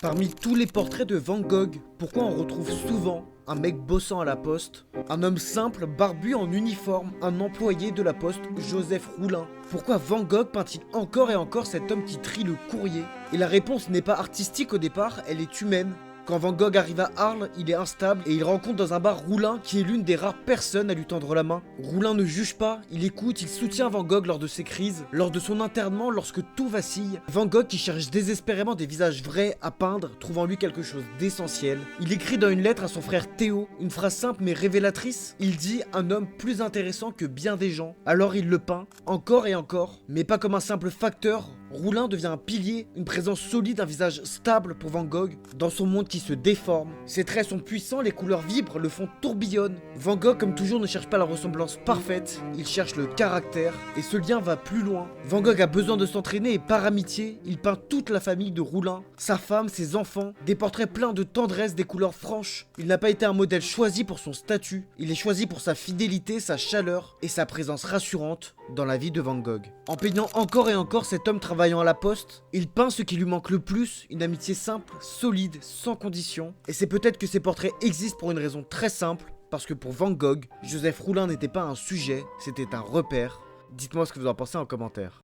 Parmi tous les portraits de Van Gogh, pourquoi on retrouve souvent un mec bossant à la poste? Un homme simple, barbu en uniforme, un employé de la poste, Joseph Roulin. Pourquoi Van Gogh peint-il encore et encore cet homme qui trie le courrier? Et la réponse n'est pas artistique au départ, elle est humaine. Quand Van Gogh arrive à Arles, il est instable et il rencontre dans un bar Roulin qui est l'une des rares personnes à lui tendre la main. Roulin ne juge pas, il écoute, il soutient Van Gogh lors de ses crises, lors de son internement, lorsque tout vacille. Van Gogh qui cherche désespérément des visages vrais à peindre, trouve en lui quelque chose d'essentiel. Il écrit dans une lettre à son frère Théo, une phrase simple mais révélatrice. Il dit « un homme plus intéressant que bien des gens ». Alors il le peint, encore et encore, mais pas comme un simple facteur. Roulin devient un pilier, une présence solide, un visage stable pour Van Gogh, dans son monde qui se déforme. Ses traits sont puissants, les couleurs vibrent, le fond tourbillonne. Van Gogh, comme toujours, ne cherche pas la ressemblance parfaite, il cherche le caractère, et ce lien va plus loin. Van Gogh a besoin de s'entraîner et par amitié, il peint toute la famille de Roulin, sa femme, ses enfants, des portraits pleins de tendresse, des couleurs franches. Il n'a pas été un modèle choisi pour son statut, il est choisi pour sa fidélité, sa chaleur et sa présence rassurante dans la vie de Van Gogh. En peignant encore et encore cet homme travaillant à la poste, il peint ce qui lui manque le plus, une amitié simple, solide, sans condition. Et c'est peut-être que ces portraits existent pour une raison très simple, parce que pour Van Gogh, Joseph Roulin n'était pas un sujet, c'était un repère. Dites-moi ce que vous en pensez en commentaire.